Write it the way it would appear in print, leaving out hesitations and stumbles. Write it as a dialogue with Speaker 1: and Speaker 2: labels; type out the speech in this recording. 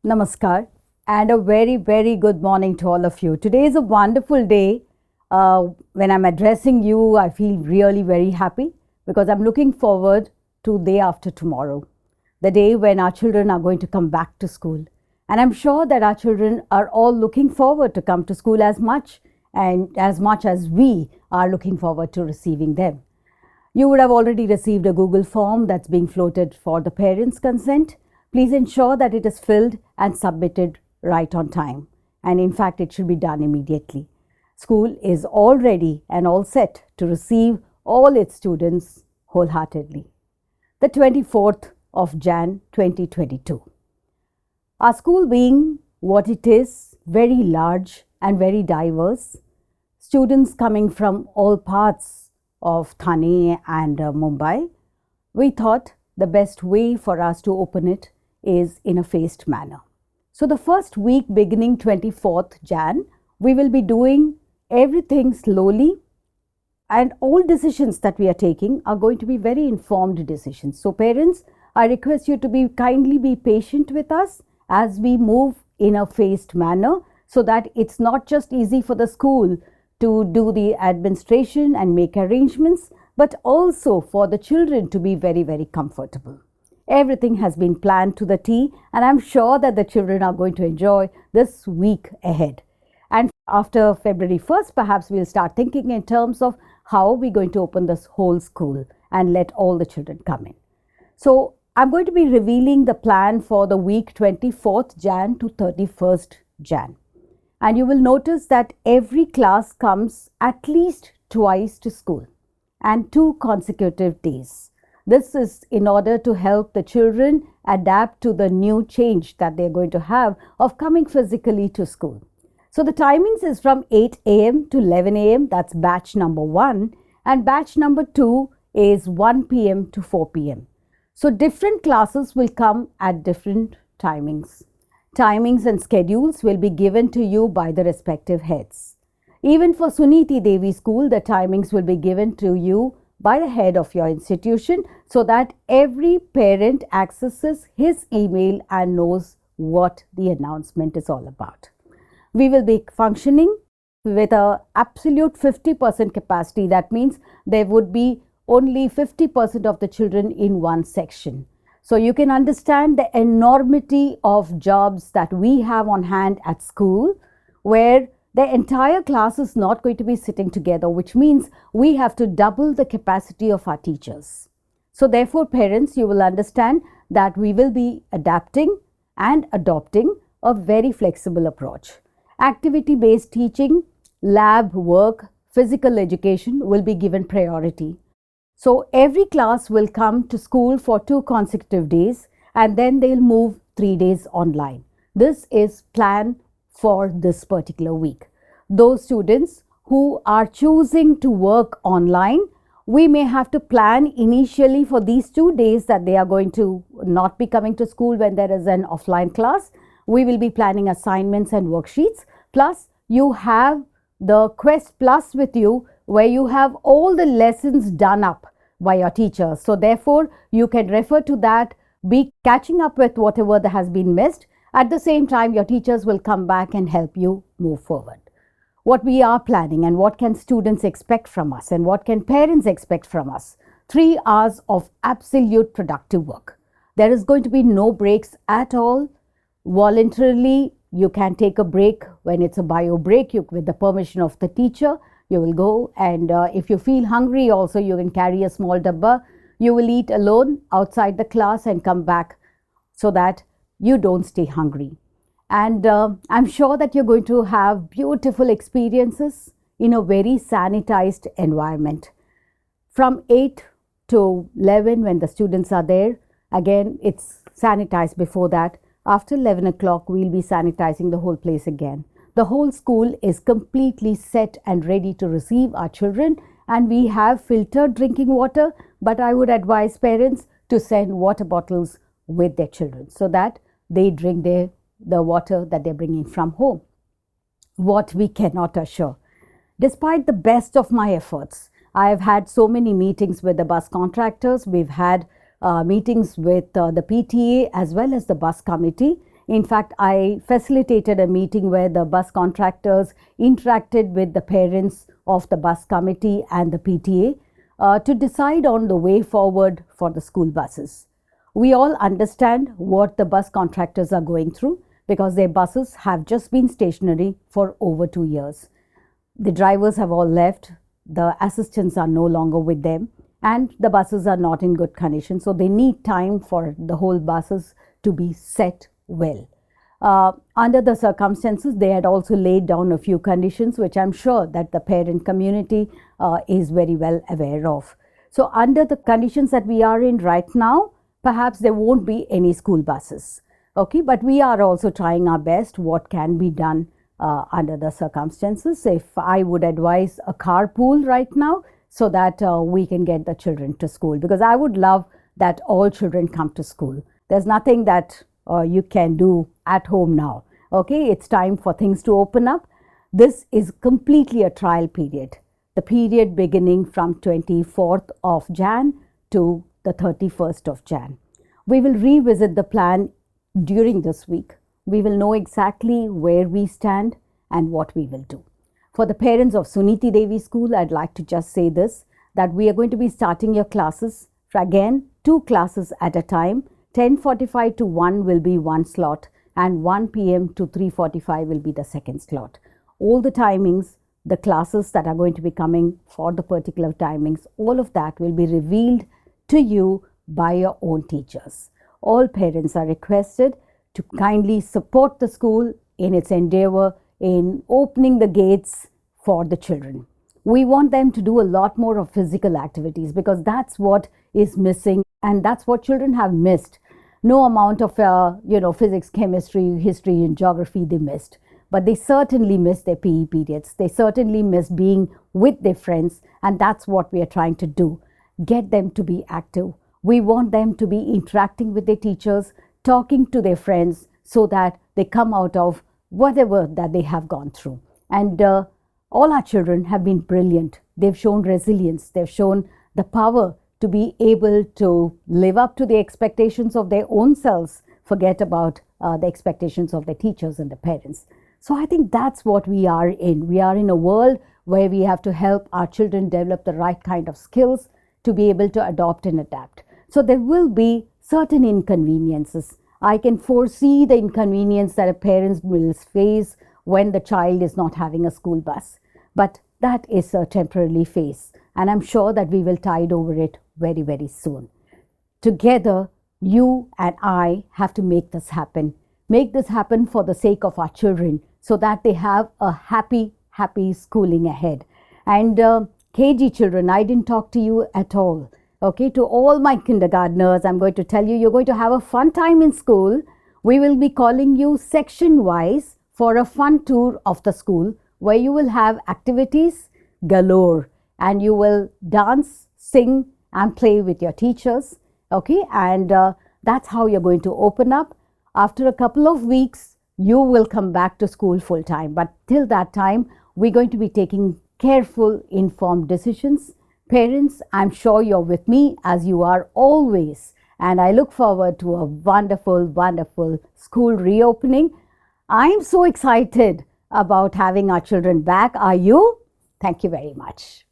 Speaker 1: Namaskar, and a very, very good morning to all of you. Today is a wonderful day. When I'm addressing you, I feel really very happy because I'm looking forward to day after tomorrow, the day when our children are going to come back to school. And I'm sure that our children are all looking forward to come to school as much as we are looking forward to receiving them. You would have already received a Google form that's being floated for the parents' consent. Please ensure that it is filled and submitted right on time. And in fact, it should be done immediately. School is all ready and all set to receive all its students wholeheartedly. The 24th of Jan 2022. Our school being what it is, very large and very diverse, students coming from all parts of Thane and Mumbai, we thought the best way for us to open it is in a phased manner. So the first week beginning 24th Jan, we will be doing everything slowly, and all decisions that we are taking are going to be very informed decisions. So parents, I request you to kindly be patient with us as we move in a phased manner so that it's not just easy for the school to do the administration and make arrangements, but also for the children to be very, very comfortable. Everything has been planned to the T, and I'm sure that the children are going to enjoy this week ahead. And after February 1st, perhaps we'll start thinking in terms of how we're going to open this whole school and let all the children come in. So I'm going to be revealing the plan for the week 24th Jan to 31st Jan. And you will notice that every class comes at least twice to school and 2 consecutive days. This is in order to help the children adapt to the new change that they're going to have of coming physically to school. So the timings is from 8 a.m. to 11 a.m. That's batch number 1, and batch number 2 is 1 p.m. to 4 p.m. So different classes will come at different timings. Timings and schedules will be given to you by the respective heads. Even for Suniti Devi School, the timings will be given to you by the head of your institution so that every parent accesses his email and knows what the announcement is all about. We will be functioning with an absolute 50% capacity. That means there would be only 50% of the children in one section. So you can understand the enormity of jobs that we have on hand at school, where the entire class is not going to be sitting together, which means we have to double the capacity of our teachers. So therefore, parents, you will understand that we will be adapting and adopting a very flexible approach. Activity-based teaching, lab work, physical education will be given priority. So every class will come to school for 2 consecutive days, and then they'll move 3 days online. This is planned for this particular week. Those students who are choosing to work online, we may have to plan initially for these 2 days that they are going to not be coming to school when there is an offline class. We will be planning assignments and worksheets. Plus, you have the Quest Plus with you, where you have all the lessons done up by your teachers. So therefore, you can refer to that, be catching up with whatever that has been missed. At the same time, your teachers will come back and help you move forward. What we are planning and what can students expect from us and what can parents expect from us? 3 hours of absolute productive work. There is going to be no breaks at all. Voluntarily, you can take a break when it's a bio break with the permission of the teacher. You will go, and if you feel hungry also, you can carry a small dabba. You will eat alone outside the class and come back so that you don't stay hungry. And I'm sure that you're going to have beautiful experiences in a very sanitized environment. From 8 to 11 when the students are there, again it's sanitized before that. After 11 o'clock, we'll be sanitizing the whole place again. The whole school is completely set and ready to receive our children, and we have filtered drinking water, but I would advise parents to send water bottles with their children so that they drink the water that they're bringing from home. What we cannot assure. Despite the best of my efforts, I have had so many meetings with the bus contractors. We've had meetings with the PTA as well as the bus committee. In fact, I facilitated a meeting where the bus contractors interacted with the parents of the bus committee and the PTA to decide on the way forward for the school buses. We all understand what the bus contractors are going through because their buses have just been stationary for over 2 years. The drivers have all left, the assistants are no longer with them, and the buses are not in good condition. So they need time for the whole buses to be set well. Under the circumstances, they had also laid down a few conditions which I'm sure that the parent community is very well aware of. So under the conditions that we are in right now, perhaps there won't be any school buses. Okay, but we are also trying our best what can be done under the circumstances. If I would advise a carpool right now so that we can get the children to school, because I would love that all children come to school. There's nothing that you can do at home now. Okay, it's time for things to open up. This is completely a trial period. The period beginning from 24th of Jan to the 31st of Jan. We will revisit the plan during this week. We will know exactly where we stand and what we will do. For the parents of Suniti Devi School, I'd like to just say this, that we are going to be starting your classes. Again, 2 classes at a time. 10:45 to 1 will be one slot and 1 p.m. to 3:45 will be the second slot. All the timings, the classes that are going to be coming for the particular timings, all of that will be revealed to you by your own teachers. All parents are requested to kindly support the school in its endeavor in opening the gates for the children. We want them to do a lot more of physical activities because that's what is missing and that's what children have missed. No amount of physics, chemistry, history and geography they missed, but they certainly miss their PE periods. They certainly miss being with their friends, and that's what we are trying to do. Get them to be active. We want them to be interacting with their teachers, talking to their friends so that they come out of whatever that they have gone through. And all our children have been brilliant. They've shown resilience. They've shown the power to be able to live up to the expectations of their own selves, forget about the expectations of their teachers and the parents. So I think that's what we are in. We are in a world where we have to help our children develop the right kind of skills to be able to adopt and adapt. So there will be certain inconveniences. I can foresee the inconvenience that a parent will face when the child is not having a school bus. But that is a temporary phase. And I'm sure that we will tide over it very, very soon. Together, you and I have to make this happen. Make this happen for the sake of our children so that they have a happy schooling ahead. And KG children, I didn't talk to you at all. Okay, to all my kindergartners, I'm going to tell you, you're going to have a fun time in school. We will be calling you section-wise for a fun tour of the school where you will have activities galore and you will dance, sing and play with your teachers. Okay, and that's how you're going to open up. After a couple of weeks, you will come back to school full time. But till that time, we're going to be taking careful, informed decisions. Parents, I'm sure you're with me as you are always. And I look forward to a wonderful, wonderful school reopening. I'm so excited about having our children back. Are you? Thank you very much.